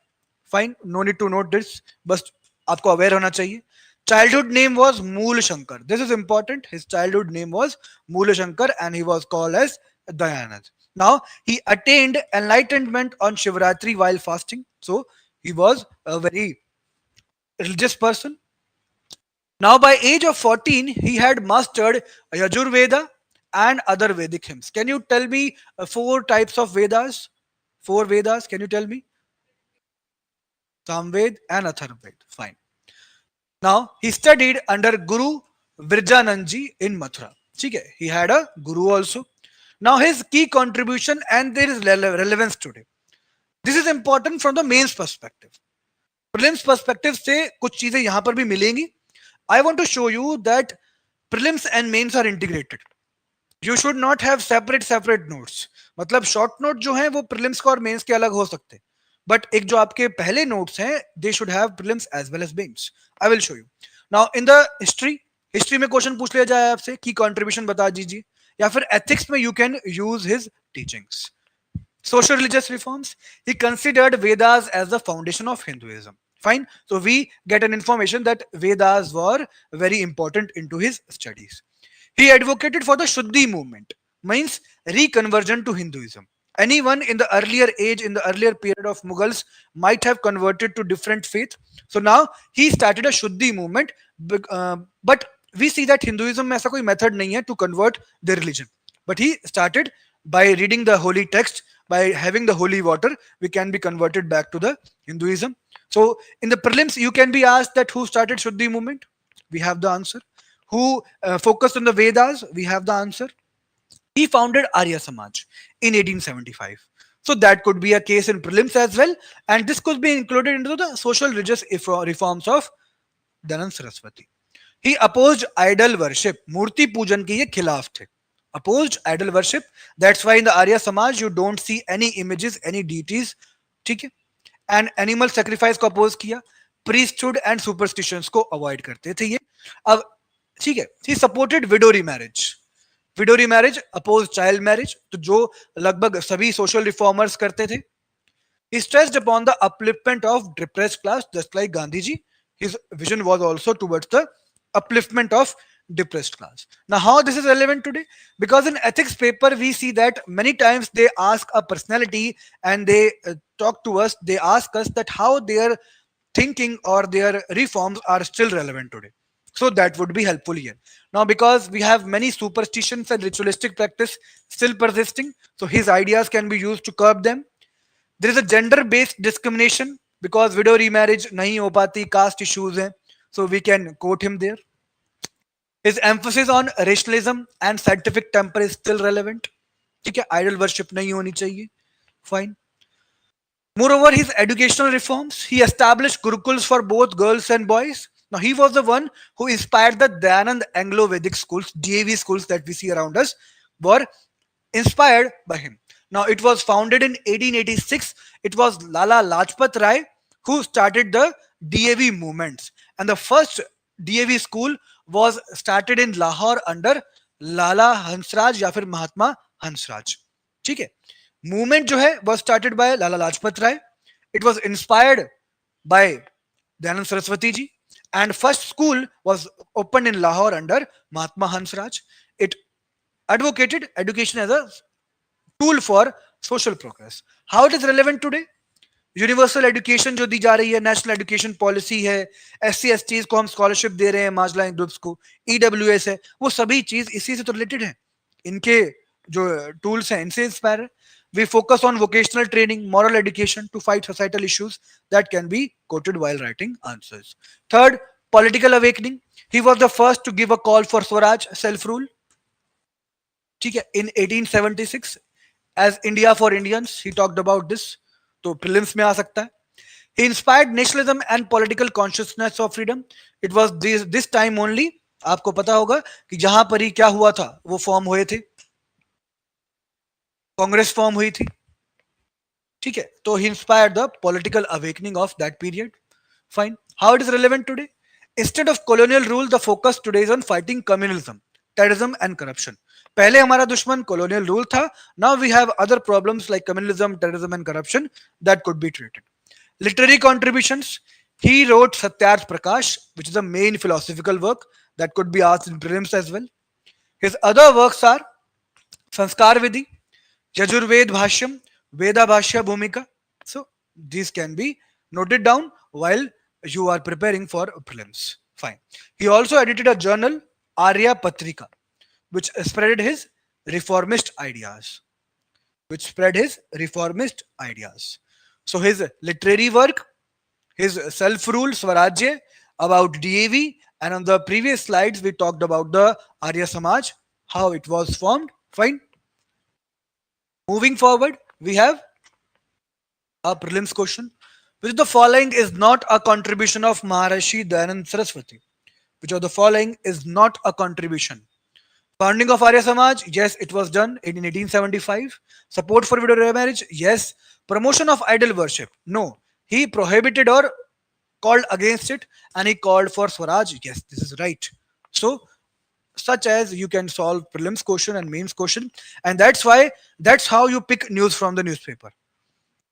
Speaker 1: Fine, no need to note this, but आपको aware होना चाहिए. Childhood name was Mool Shankar. This is important. His childhood name was Mool Shankar and he was called as Dayanand. Now, he attained enlightenment on Shivratri while fasting. So, he was a very religious person. Now, by age of 14, he had mastered Yajurveda and other Vedic hymns. Can you tell me four types of Vedas? Four Vedas, can you tell me? Samved and Atharvaved. Fine. Now, he studied under Guru Virjanandji in Mathura. Okay, he had a guru also. Now, his key contribution and there is relevance today. This is important from the mains perspective. Prelims perspective से कुछ चीजें यहां पर भी मिलेंगी. I want to show you that prelims and mains are integrated. You should not have separate notes. मतलब short note जो है वो prelims का और mains के अलग हो सकते हैं. But एक जो आपके पहले notes हैं, they should have prelims as well as mains. I will show you. Now in the history में क्वेश्चन पूछ लिया जाए आपसे की कंट्रीब्यूशन बता दीजिए, या फिर ethics में you can use his teachings. Social religious reforms, he considered Vedas as the foundation of Hinduism. Fine. So we get an information that Vedas were very important into his studies. He advocated for the Shuddhi movement, means reconversion to Hinduism. Anyone in the earlier age, in the earlier period of Mughals, might have converted to different faith. So now he started a Shuddhi movement, but we see that Hinduism में ऐसा कोई method नहीं है to convert the religion. But he started by reading the holy text, by having the holy water, we can be converted back to the Hinduism. So in the prelims, you can be asked that who started Shuddhi movement? We have the answer. Who focused on the Vedas? We have the answer. He founded Arya Samaj in 1875. So that could be a case in prelims as well, and this could be included into the social religious reforms of Dayanand Saraswati. He opposed idol worship. Murti pujan के ये खिलाफ थे. Opposed idol worship. That's why in the Arya Samaj you don't see any images, any deities. ठीक है? And animal sacrifice को oppose किया. Priesthood and superstitions को avoid करते थे ये. अब ठीक है, he supported widow remarriage. Widow remarriage, opposed child marriage, तो जो लगभग सभी social reformers करते थे. He stressed upon the upliftment of depressed class, just like Gandhiji. His vision was also towards the upliftment of depressed class. Now, how this is relevant today? Because in ethics paper, we see that many times they ask a personality and they talk to us, they ask us that how their thinking or their reforms are still relevant today. So that would be helpful here. Now, because we have many superstitions and ritualistic practice still persisting, so his ideas can be used to curb them. There is a gender-based discrimination because widow remarriage nahi ho pati, caste issues hai, so we can quote him there. His emphasis on rationalism and scientific temper is still relevant. ठीक है, idol worship नहीं होनी चाहिए. Fine. Moreover, his educational reforms, he established gurukuls for both girls and boys. Now, he was the one who inspired the Dayanand Anglo-Vedic schools, DAV schools that we see around us, were inspired by him. Now, it was founded in 1886. It was Lala Lajpat Rai who started the DAV movements. And the first DAV school was started in Lahore under Lala Hansraj या फिर महात्मा हंसराज. ठीक है, movement जो है was started by Lala Lajpat Rai. It was inspired by Dayanand Saraswati ji, and first school was opened in Lahore under Mahatma Hansraj. It advocated education as a tool for social progress. How it is relevant today? Universal education जो दी जा रही है, national education policy है, SC/STs को हम scholarship दे रहे हैं, marginalised groups को, EWS है, वो सभी चीज इसी से तो रिलेटेड है. इनके जो टूल्स हैं इनसे इंस्पायर है. We focus on vocational training, moral education to fight societal issues that can be quoted while writing answers. Third, political awakening. He was the first to give a call for Swaraj, self-rule. ठीक है, in 1876 as India for Indians he talked about this, तो prelims में आ सकता है. He inspired nationalism and political consciousness of freedom. It was this time only, आपको पता होगा कि जहां पर ही क्या हुआ था, वो फॉर्म हुए थे, कांग्रेस फॉर्म हुई थी. ठीक है, तो he inspired the political awakening of that period. Fine. How it is relevant today? Instead of colonial rule, the focus today is on fighting communalism, terrorism and corruption. पहले हमारा दुश्मन colonial rule था. Now we have other problems like communalism, terrorism and corruption that could be treated. Literary contributions. He wrote Satyarth Prakash, which is a main philosophical work that could be asked in prelims as well. His other works are Sanskar Vidhi, Yajurved Bhashyam, Veda Bhashya Bhumika. So these can be noted down while you are preparing for prelims. Fine. He also edited a journal, Arya Patrika, which spread his reformist ideas. So his literary work, his self-rule Swarajya, about DAV, and on the previous slides we talked about the Arya Samaj, how it was formed. Fine. Moving forward, we have a prelims question. Which of the following is not a contribution of Maharishi Dayanand Saraswati? Which of the following is not a contribution? Founding of Arya Samaj, yes, it was done in 1875. Support for widow marriage, yes. Promotion of idol worship, no. He prohibited or called against it, and he called for Swaraj, yes, this is right. So, such as you can solve prelims question and mains question, and that's how you pick news from the newspaper,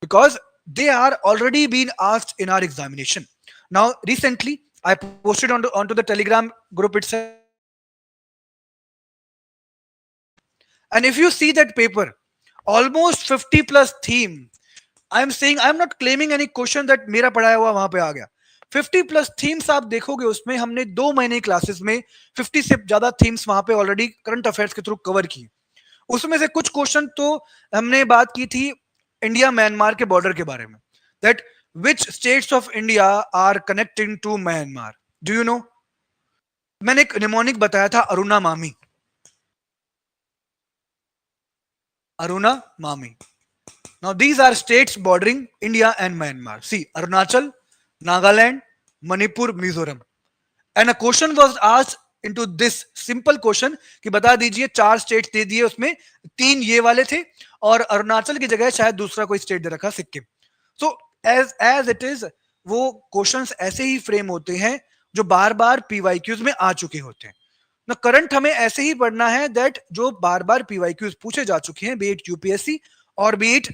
Speaker 1: because they are already been asked in our examination. Now, recently, I posted onto the Telegram group itself. And if you see that paper, almost 50 plus theme. I am saying, I am not claiming any question that मेरा पढ़ाया हुआ वहां पे आ गया. 50 plus themes आप देखोगे उसमें हमने 2 महीने क्लासेस में 50 से ज्यादा थीम्स वहां पे ऑलरेडी करंट अफेयर्स के थ्रू कवर की. उसमें से कुछ क्वेश्चन तो हमने बात की थी इंडिया म्यांमार के बॉर्डर के बारे में, that which states of India are connecting to Myanmar. Do you know? मैंने एक निमोनिक बताया था, अरुणा मामी. Aruna Mami. Now these are states bordering India and Myanmar. See, Arunachal, Nagaland, Manipur, Mizoram. And a question was asked into this simple question कि बता दीजिए 4 state दे दिए, उसमें 3 ये वाले थे और अरुणाचल की जगह शायद दूसरा कोई स्टेट दे रखा, Sikkim. So as it is, वो क्वेश्चंस ऐसे ही फ्रेम होते हैं जो बार बार PYQs में आ चुके होते हैं. ना करंट हमें ऐसे ही पढ़ना है दैट जो बार बार PYQs पूछे जा चुके हैं, बी इट यूपीएससी और B it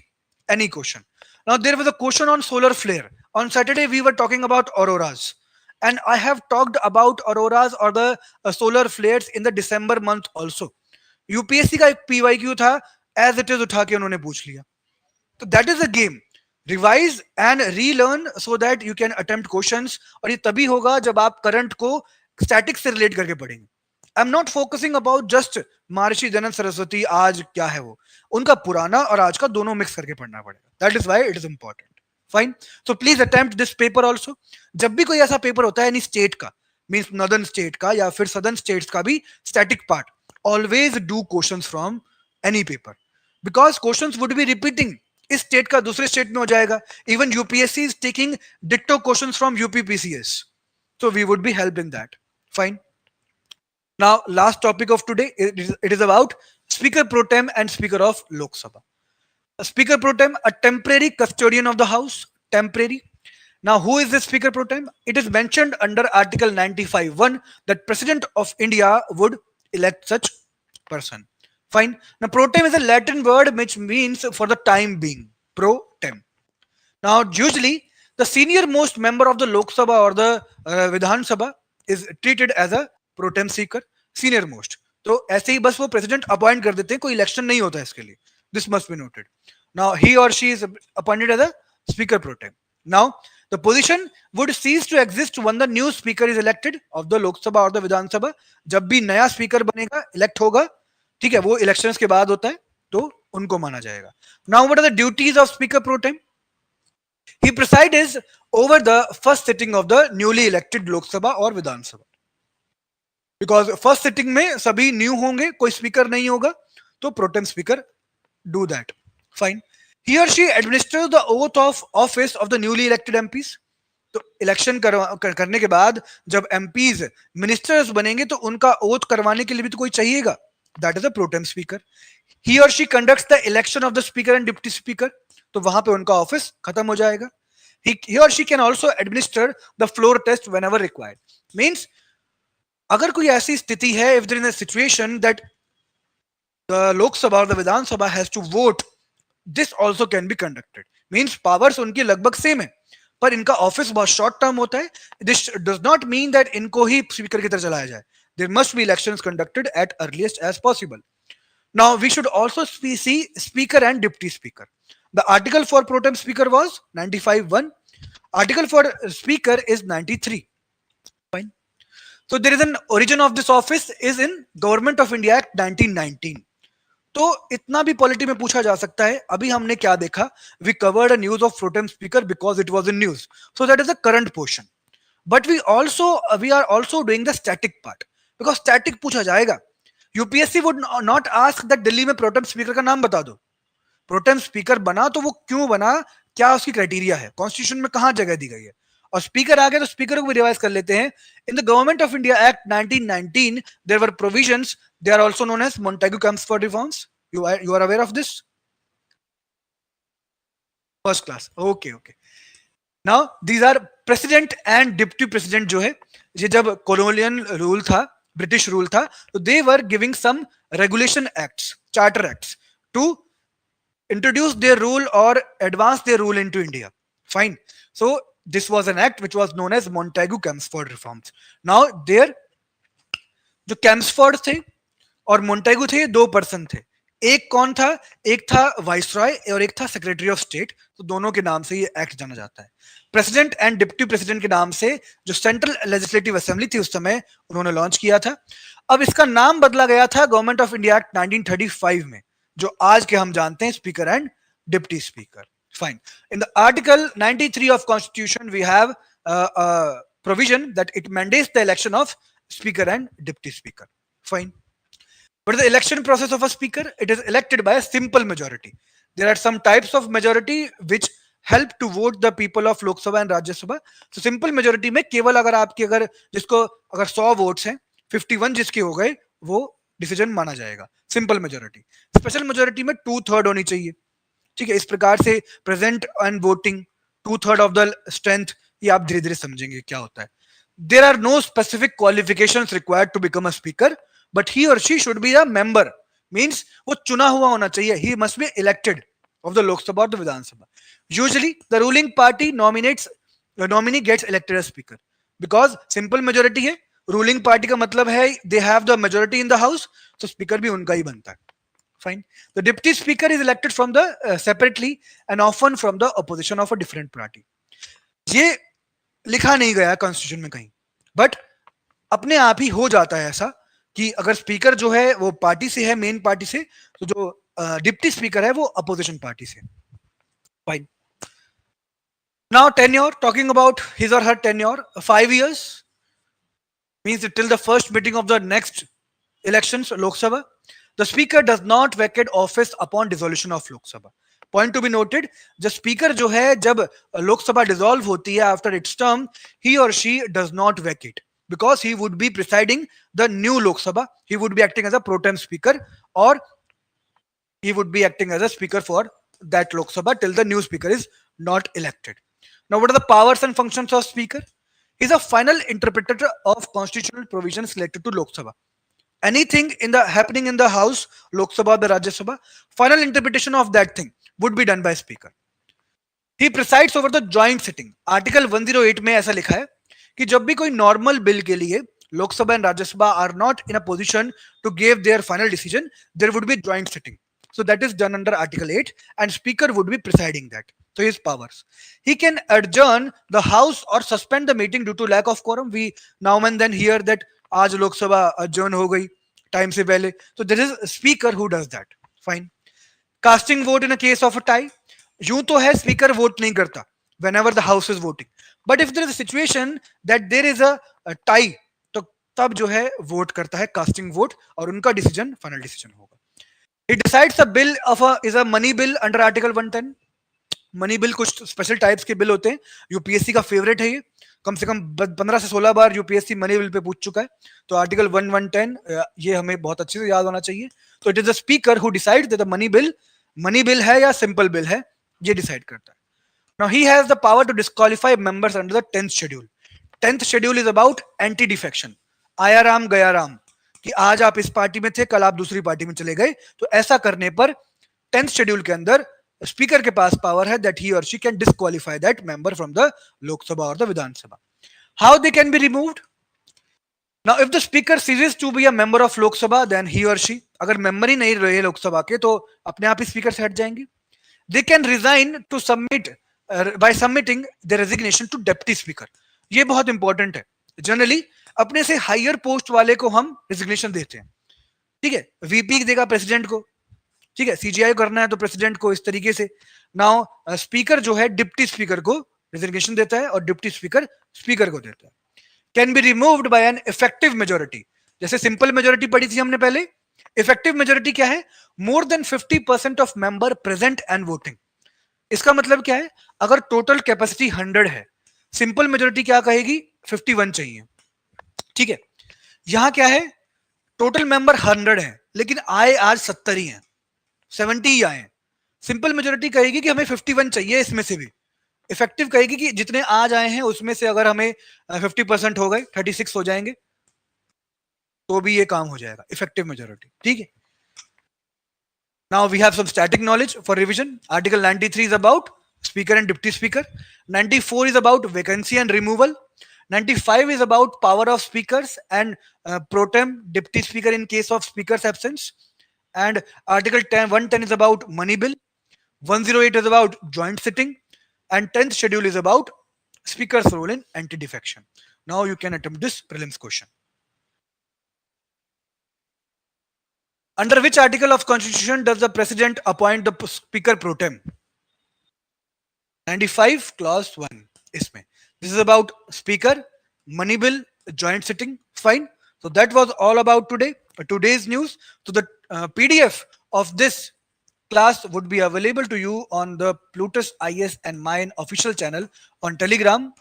Speaker 1: any question. Now there was a question on solar flare. On Saturday we were talking about auroras, and I have talked about auroras or the solar flares in the December month also. UPSC का एक PYQ था, as it is उठा के उन्होंने पूछ लिया. तो that is a game. Revise and relearn so that you can attempt questions. और ये तभी होगा जब आप करंट को स्टैटिक से रिलेट करके पढ़ेंगे. I am not focusing about just Maharshi Dayanand Saraswati आज क्या है, वो उनका पुराना और आज का दोनों मिक्स करके पढ़ना पड़ेगा. That is why it is important. Fine. So please attempt this paper also. जब भी कोई ऐसा पेपर होता है एनी स्टेट का, मीन्स नॉर्दर्न स्टेट का या फिर सदर्न स्टेट्स का भी static part, always do questions from any paper, because questions would be repeating. इस स्टेट का दूसरे स्टेट में हो जाएगा. इवन यूपीएससी इज टेकिंग डिक्टो questions from UPPCS, so we would be helped in that. Fine. Now, last topic of today, it is about Speaker Pro Tem and Speaker of Lok Sabha. A Speaker Pro Tem, a temporary custodian of the House, temporary. Now, who is the Speaker Pro Tem? It is mentioned under Article 95(1) that President of India would elect such person. Fine. Now, Pro Tem is a Latin word which means for the time being. Pro Tem. Now, usually, the senior most member of the Lok Sabha or the Vidhan Sabha is treated as a pro tem speaker, senior most. तो ऐसे ही बस वो president appoint कर देते हैं, कोई election नहीं होता इसके लिए. This must be noted. Now he और she is appointed as a speaker pro tem. Now the position would cease to exist when the new speaker is elected of the Lok Sabha और द विधानसभा. जब भी नया speaker बनेगा, elect होगा, ठीक है, वो इलेक्शंस के बाद होता है, तो उनको माना जाएगा. Now what are the duties of speaker pro tem? He presides over the first sitting of the newly elected Lok Sabha or Vidhan Sabha. Because first sitting में सभी न्यू होंगे, कोई स्पीकर नहीं होगा, तो pro tem speaker do that. Fine. He or she administers the oath of office of the newly elected MPs. तो election करने के बाद जब एमपीज मिनिस्टर्स बनेंगे तो उनका ओथ करवाने के लिए भी तो कोई चाहिएगा. That is a protem speaker. He और she conducts the election of the speaker and deputy speaker. तो वहां पे उनका ऑफिस खत्म हो जाएगा. he or she can also administer the floor test whenever required. Means अगर कोई ऐसी स्थिति है, if there is a situation that the Lok Sabha or the Vidhan Sabha has to vote, this also can be conducted. Means powers उनकी लगभग same है, पर इनका ऑफिस बहुत शॉर्ट टर्म होता है. This does not mean that इनको ही speaker की तरह चलाया जाए. There must be elections conducted at earliest as possible. Now we should also see speaker and deputy speaker. The article for pro tem speaker was 95(1). Article for speaker is 93. Fine. So there is an origin of this office is in Government of India Act 1919. तो इतना भी polity में पूछा जा सकता है. अभी हमने क्या देखा? We covered a news of pro tem speaker because it was in news, so that is the current portion. But we are also doing the static part, because static पूछा जाएगा. UPSC would not ask that Delhi में pro tem speaker का नाम बता दो. Pro tem speaker बना तो वो क्यों बना, क्या उसकी क्राइटेरिया है, कॉन्स्टिट्यूशन में कहां जगह दी गई है. और स्पीकर आ गए तो स्पीकर को भी रिवाइज कर लेते हैं. In the government of India act 1919 there were provisions, they are also known as Montagu Chelmsford reforms. You are aware of this? First class. Okay. Now these are president and deputy president जो है, ये जब colonial rule था, British rule था, तो they were giving some regulation acts, charter acts to introduce their rule or advance their rule into India. Fine. So this was an act which was known as Montagu Chelmsford reforms. Now there जो Chelmsford थे और Montagu थे, दो person थे. एक कौन था? एक था वाइसरॉय और एक था सेक्रेटरी ऑफ स्टेट. तो दोनों के नाम से ये एक्ट जाना जाता है. प्रेसिडेंट एंड डिप्टी प्रेसिडेंट के नाम से जो सेंट्रल लेजिस्लेटिव असेंबली थी उस समय उन्होंने लॉन्च किया था. अब इसका नाम बदला गया था गवर्नमेंट ऑफ इंडिया एक्ट 1935 में, जो आज के हम जानते हैं speaker and deputy speaker. Fine. In the article 93 of constitution we have provision that it mandates the election of speaker and deputy speaker. Fine. What is the election process of a speaker? It is elected by a simple majority. There are some types of majority which help to vote the people of Lok Sabha and Rajya Sabha. So simple majority में केवल अगर जिसको अगर 100 votes हैं, 51 जिसके हो गए वो डिसीजन माना जाएगा. Simple majority. स्पेशल मेजोरिटी में 2/3 होनी चाहिए. ठीक है. इस प्रकार से present and voting 2/3 of the strength, ये आप धीरे धीरे समझेंगे क्या होता है. There are no specific qualifications required to become a speaker. But he or she should be a member. Means वो चुना हुआ होना चाहिए. He must be elected of the Lok Sabha or the Vidhan Sabha. Usually the ruling party the nominee gets elected as speaker because simple majority है. Ruling party का मतलब है they have the majority in the house, so speaker भी उनका ही बनता है. Fine. The deputy speaker is elected from the separately and often from the opposition of a different party. ये लिखा नहीं गया कॉन्स्टिट्यूशन में कहीं, बट अपने आप ही हो जाता है ऐसा कि अगर स्पीकर जो है वो पार्टी से है, मेन पार्टी से, तो जो डिप्टी स्पीकर है वो अपोजिशन पार्टी से. Fine. Now tenure, talking about his और हर tenure, 5 years means till the first meeting of the next elections Lok Sabha. The speaker does not vacate office upon dissolution of Lok Sabha. Point to be noted, the speaker जो है जब लोक सभा dissolve होती है after its term, he or she does not vacate. Because he would be presiding the new Lok Sabha, he would be acting as a pro tem speaker, or he would be acting as a speaker for that Lok Sabha till the new speaker is not elected. Now, what are the powers and functions of speaker? He is a final interpreter of constitutional provisions related to Lok Sabha. Anything happening in the House, Lok Sabha, the Rajya Sabha, final interpretation of that thing would be done by speaker. He presides over the joint sitting. Article 108 में ऐसा लिखा है कि जब भी कोई normal bill के लिए Lok Sabha and Rajya Sabha are not in a position to give their final decision, there would be joint sitting. So that is done under Article 8 and speaker would be presiding that. So his powers. He can adjourn the house or suspend the meeting due to lack of quorum. We now and then hear that आज Lok Sabha adjourn हो गई time से पहले. So there is a speaker who does that. Fine. Casting vote in a case of a tie. यूं तो है speaker vote नहीं करता whenever the house is voting. But if there is a situation that there is a tie, तो तब जो है vote करता है कास्टिंग वोट और उनका डिसीजन फाइनल डिसीजन होगा. He decides a bill of a is a money bill under Article 110. Money bill कुछ स्पेशल टाइप्स के बिल होते हैं, यूपीएससी का फेवरेट है ये, कम से कम 15 से 16 बार यूपीएससी मनी बिल पे पूछ चुका है, तो आर्टिकल 110 ये हमें बहुत अच्छे से याद होना चाहिए. तो it is the speaker who decides that the money bill है या सिंपल बिल है, ये डिसाइड करता है. Now he has the power to disqualify members under the 10th schedule. 10th schedule is about anti defection, आया राम गया राम, कि आज आप इस पार्टी में थे, कल आप दूसरी पार्टी में चले गए, तो ऐसा करने पर 10th शेड्यूल के अंदर स्पीकर के पास पावर है दैट ही और she can disqualify that member from the Lok Sabha और the Vidhan Sabha. How they can be removed? Now if the speaker ceases to be a member of Lok Sabha then he और she, अगर member ही नहीं रहे लोकसभा के तो अपने आप ही स्पीकर से हट जाएंगे. They can resign to submit by submitting the resignation to deputy speaker. ये बहुत इंपॉर्टेंट है. जनरली अपने से हायर पोस्ट वाले को हम रेजिग्नेशन देते हैं, ठीक है, वीपी देगा प्रेसिडेंट को, ठीक है, सीजीआई करना है तो प्रेसिडेंट को, इस तरीके से. नाउ स्पीकर जो है डिप्टी स्पीकर को रेजिग्नेशन देता है और डिप्टी स्पीकर स्पीकर को देता है. Can be removed by an effective majority. जैसे सिंपल मेजोरिटी पढ़ी थी हमने पहले, इफेक्टिव मेजोरिटी क्या है? More than 50% of member present and voting. इसका मतलब क्या है? अगर टोटल कैपेसिटी 100 है, सिंपल मेजोरिटी क्या कहेगी? 51 चाहिए, ठीक है. यहां क्या है? टोटल मेंबर 100 है लेकिन आए आज 70 ही हैं, 70 ही आए. सिंपल मेजोरिटी कहेगी कि हमें 51 चाहिए इसमें से भी. इफेक्टिव कहेगी कि जितने आज आए हैं उसमें से अगर हमें 50% हो गए, 36 हो जाएंगे, तो भी ये काम हो जाएगा. इफेक्टिव मेजोरिटी, ठीक है. Now we have some static knowledge for revision. Article 93 is about speaker and deputy speaker. 94 is about vacancy and removal. 95 is about power of speakers and pro tem deputy speaker in case of speaker's absence. And Article 110 is about money bill. 108 is about joint sitting. And 10th schedule is about speaker's role in anti-defection. Now you can attempt this prelims question. Under which article of Constitution does the President appoint the Speaker pro tem? 95 clause 1. इसमें. This is about Speaker, money bill, joint sitting. Fine. So that was all about today. Today's news. So the PDF of this class would be available to you on the Plutus IS and mine official channel on Telegram,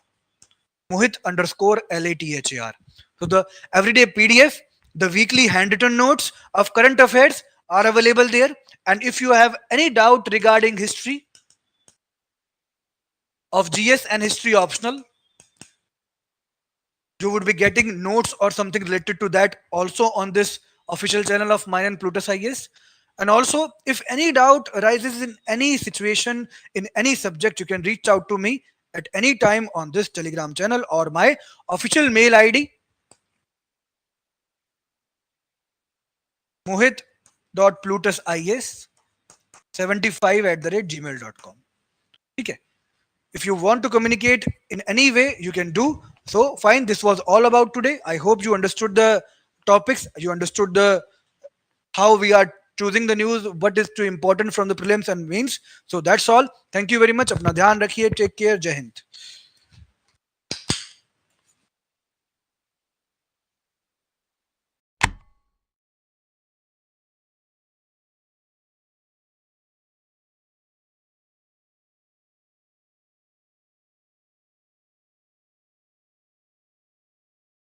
Speaker 1: Mohit_LATHAR. So the everyday PDF, the weekly handwritten notes of current affairs are available there. And if you have any doubt regarding history of GS and history optional, you would be getting notes or something related to that also on this official channel of mine and Plutus IS. And also, if any doubt arises in any situation, in any subject, you can reach out to me at any time on this Telegram channel or my official mail ID, mohit.plutusis75@gmail.com. Okay. If you want to communicate in any way, you can do so. Fine. This was all about today. I hope you understood the topics. You understood the how we are choosing the news, what is too important from the prelims and mains. So that's all. Thank you very much. अपना ध्यान रखिए. Take care. Jai Hind.